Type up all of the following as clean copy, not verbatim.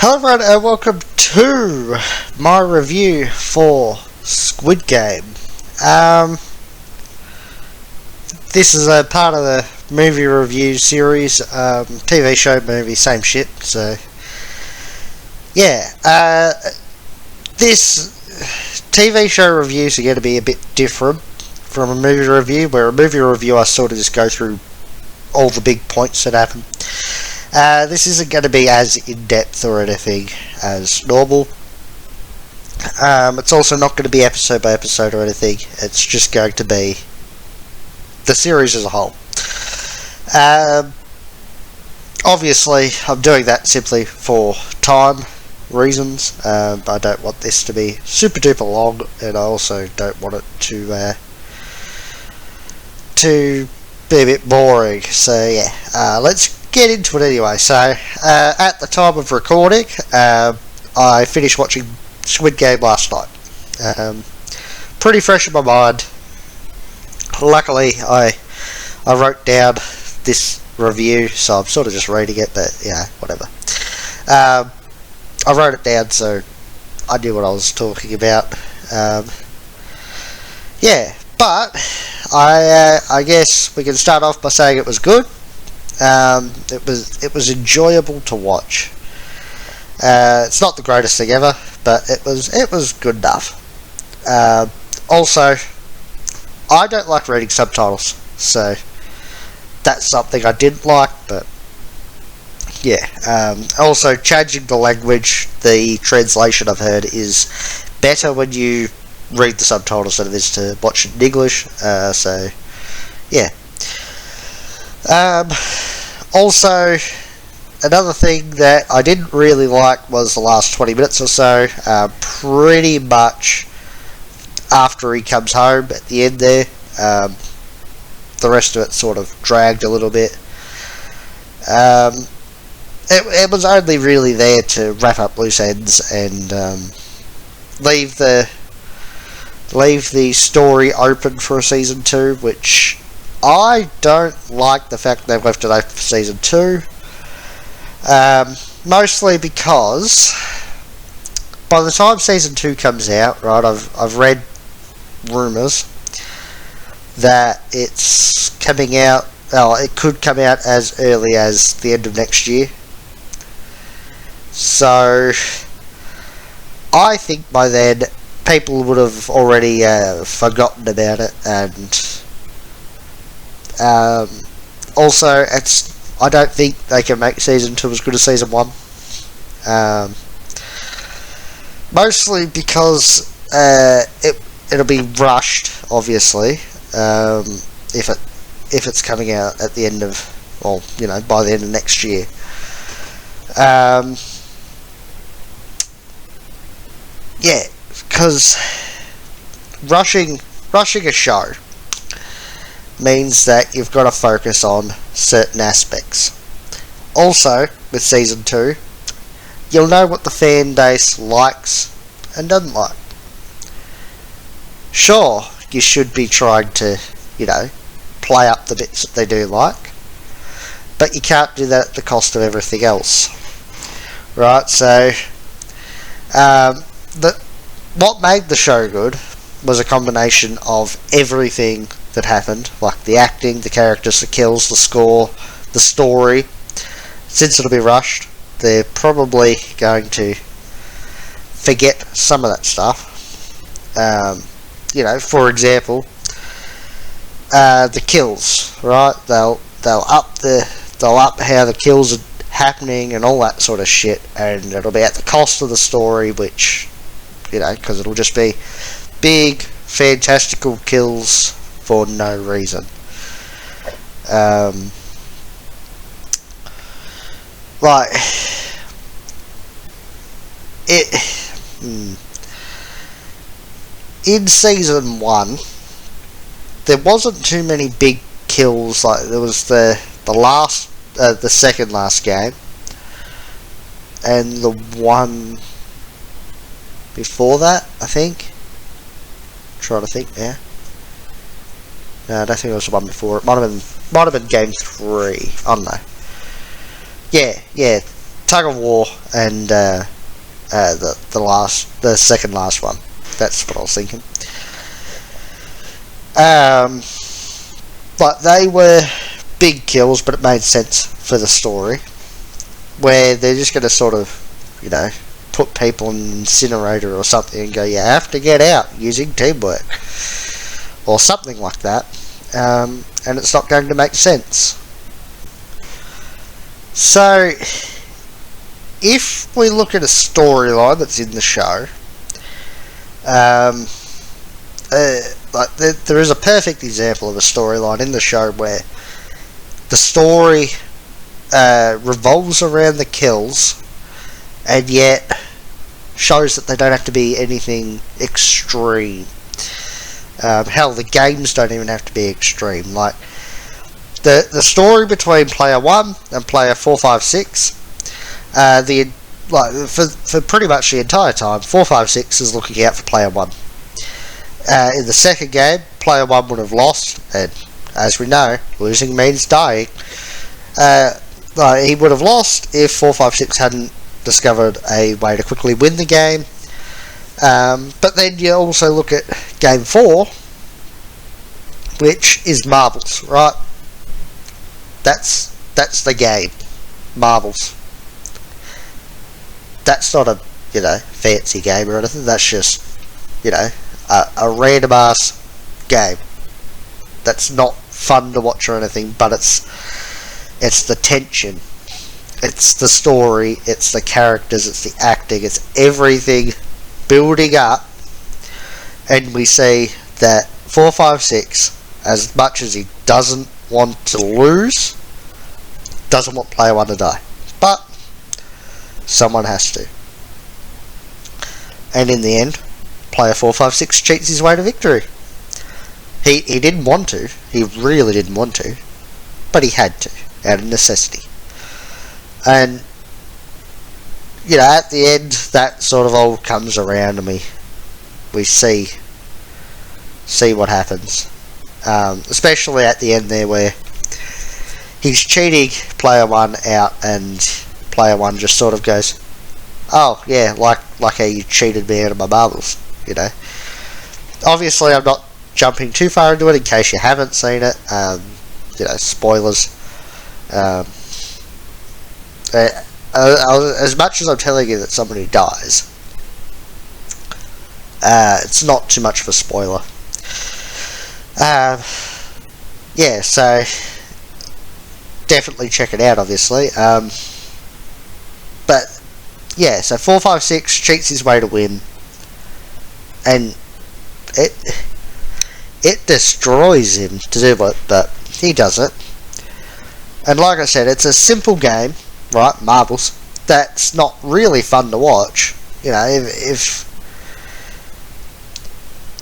Hello everyone and welcome to my review for Squid Game. This is a part of the movie review series, TV show, movie, same shit, so yeah. This TV show reviews are going to be a bit different from a movie review, where a movie review I sort of just go through all the big points that happen. This isn't going to be as in-depth or anything as normal. It's also not going to be episode by episode or anything. It's just going to be the series as a whole. Obviously, I'm doing that simply for time reasons. I don't want this to be super duper long, and I also don't want it to be a bit boring. So yeah, let's get into it anyway. So at the time of recording, I finished watching Squid Game last night. Pretty fresh in my mind. Luckily, I wrote down this review, so I'm sort of just reading it, but yeah, whatever. I wrote it down so I knew what I was talking about. Yeah, but I guess we can start off by saying it was good. It was enjoyable to watch. It's not the greatest thing ever, but it was good enough. Also, I don't like reading subtitles, so that's something I didn't like, but yeah. Also, changing the language, the translation I've heard is better when you read the subtitles than it is to watch it in English, so yeah. Also, another thing that I didn't really like was the last 20 minutes or so. Pretty much after he comes home at the end there, the rest of it sort of dragged a little bit. It was only really there to wrap up loose ends and leave the story open for a season 2, which I don't like the fact they've left it open for season 2. Mostly because by the time season 2 comes out, right, I've read rumours that it's coming out, well, it could come out as early as the end of next year. So I think by then people would have already forgotten about it, and also I don't think they can make season 2 as good as season 1. Mostly because it'll be rushed, obviously, if it's coming out at the end of, well, you know, by the end of next year. Yeah, because rushing a show means that you've got to focus on certain aspects. Also, with season 2, you'll know what the fan base likes and doesn't like. Sure, you should be trying to, you know, play up the bits that they do like, but you can't do that at the cost of everything else. Right, so what made the show good was a combination of everything that happened, like the acting, the characters, the kills, the score, the story. Since it'll be rushed, they're probably going to forget some of that stuff. You know, for example, the kills, right? They'll up how the kills are happening and all that sort of shit, and it'll be at the cost of the story, which, you know, because it'll just be big, fantastical kills for no reason. Like in season 1, there wasn't too many big kills. Like there was the second last game, and the one before that, I think. I'm trying to think now. No, I don't think it was the one before. It might have been game 3. I don't know. Yeah. Tug of War and the second last one. That's what I was thinking. But they were big kills, but it made sense for the story, where they're just going to sort of, put people in an incinerator or something and go, you have to get out using teamwork, or something like that, and it's not going to make sense. So, if we look at a storyline that's in the show, there is a perfect example of a storyline in the show where the story revolves around the kills, and yet shows that they don't have to be anything extreme. Hell, the games don't even have to be extreme. Like the story between player 1 and player 456, for pretty much the entire time, 456 is looking out for player 1. In the second game, player 1 would have lost, and as we know, losing means dying. He would have lost if 456 hadn't discovered a way to quickly win the game. But then you also look at game 4, which is marbles, right? That's the game, marbles. That's not a fancy game or anything. That's just a random ass game. That's not fun to watch or anything, but it's the tension, it's the story, it's the characters, it's the acting, it's everything building up, and we see that 456, as much as he doesn't want to lose, doesn't want player 1 to die, but someone has to, and in the end, player 456 cheats his way to victory. He didn't want to, he really didn't want to, but he had to, out of necessity. And at the end, that sort of all comes around, and we see what happens, especially at the end there, where he's cheating player 1 out, and player 1 just sort of goes, oh yeah, like how you cheated me out of my marbles. Obviously I'm not jumping too far into it in case you haven't seen it. Spoilers. As much as I'm telling you that somebody dies, it's not too much of a spoiler. Yeah, so definitely check it out, obviously. But yeah, so 456 cheats his way to win, and it destroys him to do it, but he does it. And like I said, it's a simple game, right? Marbles. That's not really fun to watch.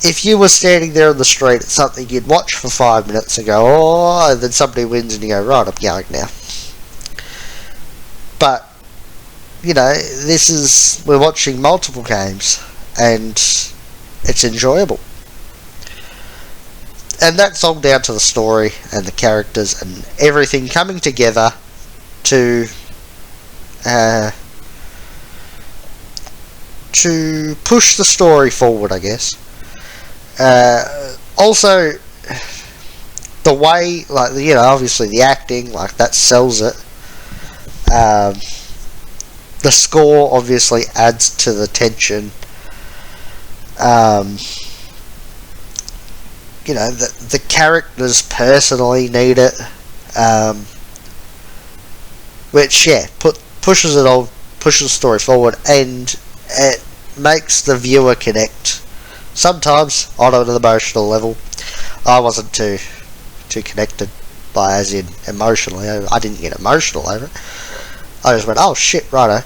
If you were standing there on the street, it's something you'd watch for 5 minutes and go, oh, and then somebody wins and you go, right, I'm going now. But we're watching multiple games, and it's enjoyable. And that's all down to the story and the characters and everything coming together to push the story forward, I guess. Also, the way, obviously the acting, that sells it. The score obviously adds to the tension. The characters personally need it, which pushes the story forward, and it makes the viewer connect. Sometimes on an emotional level. I wasn't too connected, as in emotionally. I didn't get emotional over it. I just went, oh shit, righto.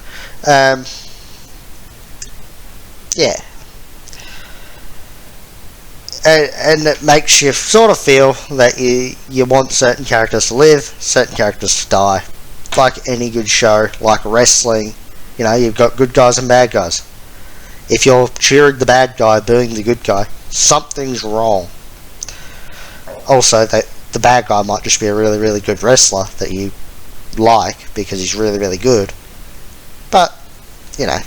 Yeah. And it makes you sort of feel that you want certain characters to live, certain characters to die. Like any good show, like wrestling, you've got good guys and bad guys. If you're cheering the bad guy, booing the good guy, something's wrong. Also, the bad guy might just be a really, really good wrestler that you like because he's really, really good. you know,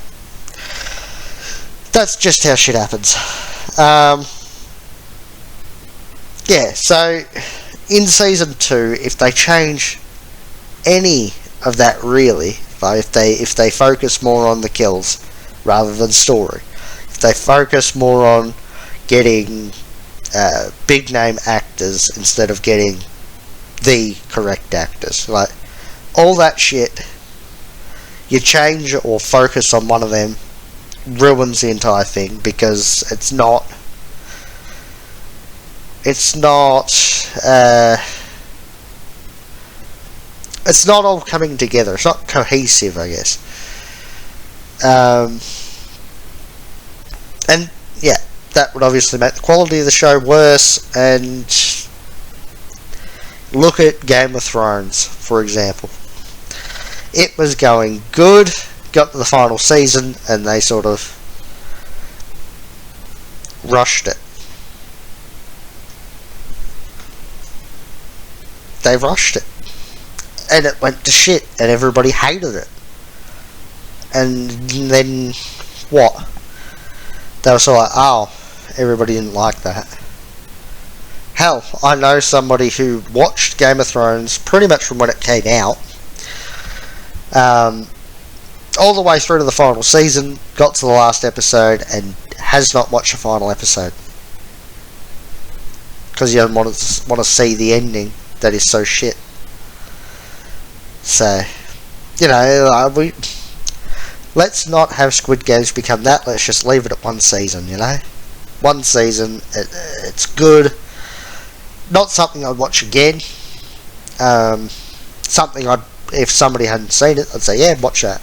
that's just how shit happens. Yeah, so in season 2, if they change any of that, really, like if they focus more on the kills rather than story, if they focus more on getting big name actors instead of getting the correct actors, like all that shit, you change or focus on one of them, ruins the entire thing, because it's not all coming together. It's not cohesive, I guess. And yeah, that would obviously make the quality of the show worse. And look at Game of Thrones, for example. It was going good, got to the final season, and they sort of rushed it. They rushed it. And it went to shit, and everybody hated it. And then, what? They were sort of like, oh, everybody didn't like that. Hell, I know somebody who watched Game of Thrones pretty much from when it came out, all the way through to the final season, got to the last episode, and has not watched the final episode. Because you don't want to see the ending that is so shit. So, you know, let's not have Squid Games become that. Let's just leave it at one season, you know? One season, it's good. Not something I'd watch again. Something if somebody hadn't seen it, I'd say, yeah, watch that.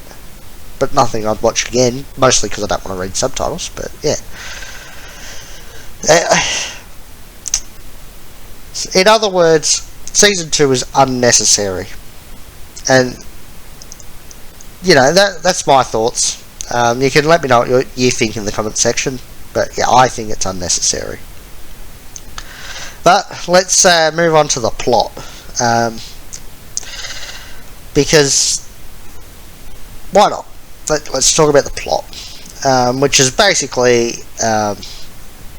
But nothing I'd watch again, mostly because I don't want to read subtitles, but yeah. In other words, Season 2 is unnecessary. And, you know, that's my thoughts. You can let me know what you think in the comment section. But, yeah, I think it's unnecessary. But, let's move on to the plot. Because, why not? Let's talk about the plot. Which is basically,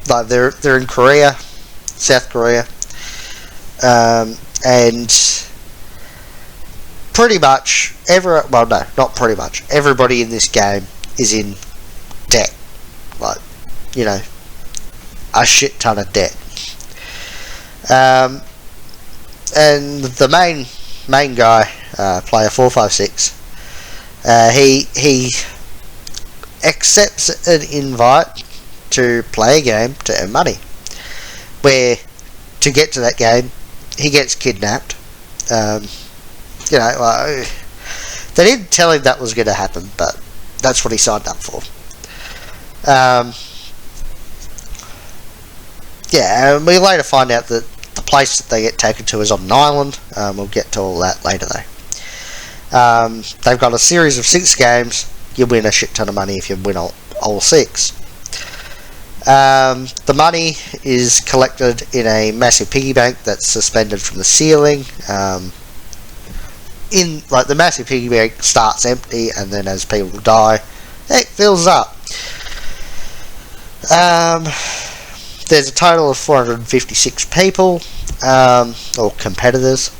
like they're in Korea, South Korea. And pretty much not pretty much, everybody in this game is in debt. Like, you know, a shit ton of debt. And the main guy, player 456, he accepts an invite to play a game to earn money, where to get to that game he gets kidnapped. You know, they didn't tell him that was going to happen, but that's what he signed up for. Yeah, and we later find out that the place that they get taken to is on an island. We'll get to all that later, though. They've got a series of 6 games. You win a shit ton of money if you win all 6. The money is collected in a massive piggy bank that's suspended from the ceiling. The massive piggy bank starts empty, and then as people die, it fills up. There's a total of 456 people, or competitors.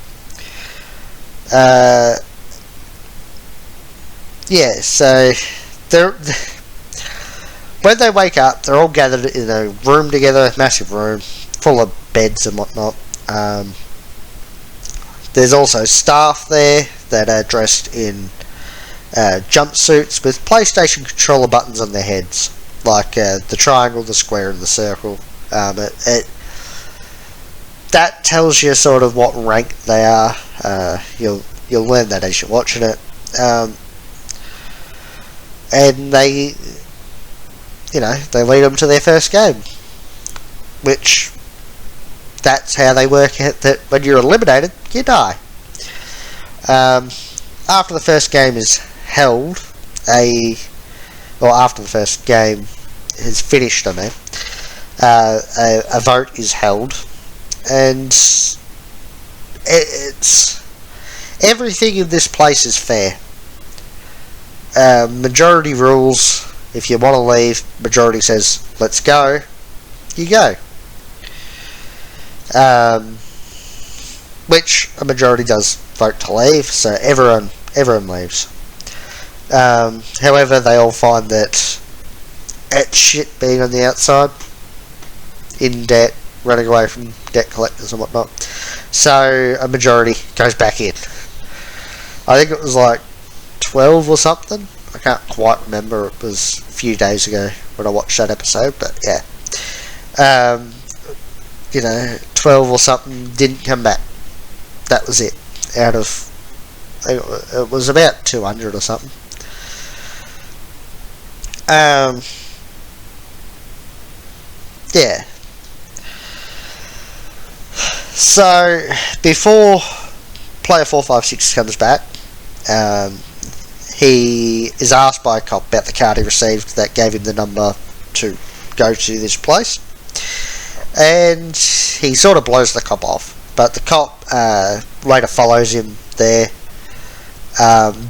Yeah, so when they wake up, they're all gathered in a room together, massive room, full of beds and whatnot. There's also staff there that are dressed in jumpsuits with PlayStation controller buttons on their heads, like the triangle, the square, and the circle. That tells you sort of what rank they are. You'll learn that as you're watching it. And they lead them to their first game, which that's how they work it, that when you're eliminated, you die. After the first game is held, after the first game is finished, a vote is held, and it's everything in this place is fair. Majority rules. If you want to leave, majority says let's go, you go. Which a majority does vote to leave, so everyone leaves. However, they all find that it's shit being on the outside, in debt, running away from debt collectors and whatnot. So a majority goes back in. I think it was like 12 or something. I can't quite remember. It was a few days ago when I watched that episode, but yeah. 12 or something didn't come back. That was it. Out of, it was about 200 or something. Yeah. So before player 456 comes back, he is asked by a cop about the card he received that gave him the number to go to this place, and he sort of blows the cop off, but the cop later follows him there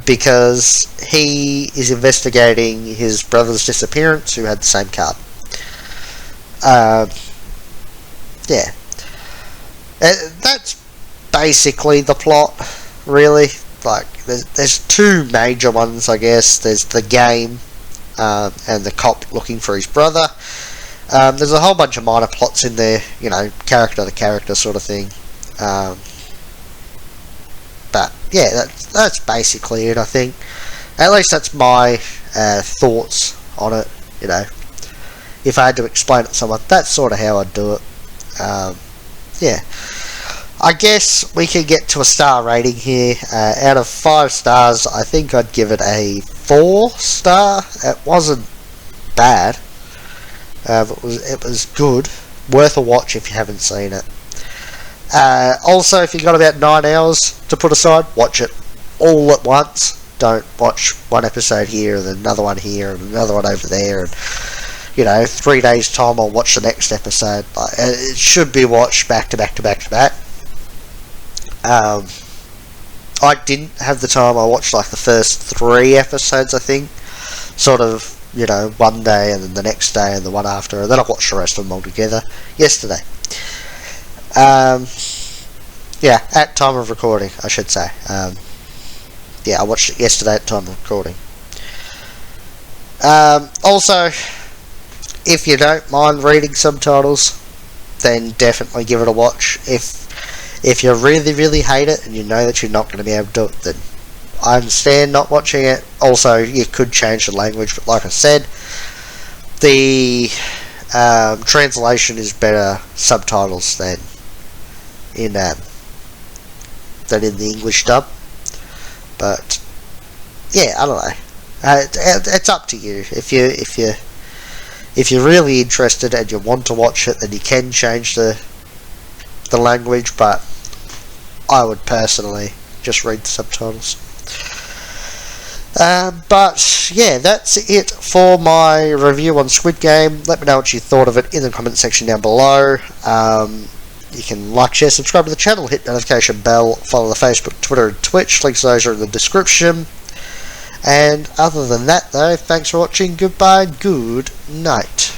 because he is investigating his brother's disappearance who had the same card. Yeah. That's basically the plot, really. Like, there's two major ones, I guess. There's the game, and the cop looking for his brother. There's a whole bunch of minor plots in there, character to character sort of thing. But yeah, that's basically it, I think. At least that's my thoughts on it. If I had to explain it to someone, that's sort of how I'd do it. Yeah. I guess we can get to a star rating here. Out of 5 stars, I think I'd give it a 4 star. It wasn't bad. It was good. Worth a watch if you haven't seen it. Also, if you've got about 9 hours to put aside, watch it all at once. Don't watch one episode here and then another one here and another one over there, and 3 days time I'll watch the next episode. It should be watched back to back to back to back. I didn't have the time. I watched like the first 3 episodes, I think, sort of, one day and then the next day and the one after, and then I watched the rest of them all together yesterday. Yeah, at time of recording, I should say. Yeah, I watched it yesterday at time of recording. Also, if you don't mind reading subtitles, then definitely give it a watch. If you really, really hate it and you know that you're not going to be able to do it, then I understand not watching it. Also, you could change the language, but like I said, the translation is better subtitles than in the English dub. But yeah, I don't know. It's up to you. If you're really interested and you want to watch it, then you can change the language, but I would personally just read the subtitles. But yeah, that's it for my review on Squid Game. Let me know what you thought of it in the comment section down below. You can like, share, subscribe to the channel, hit notification bell, follow the Facebook, Twitter and Twitch. Links to those are in the description. And other than that though, thanks for watching, goodbye, good night.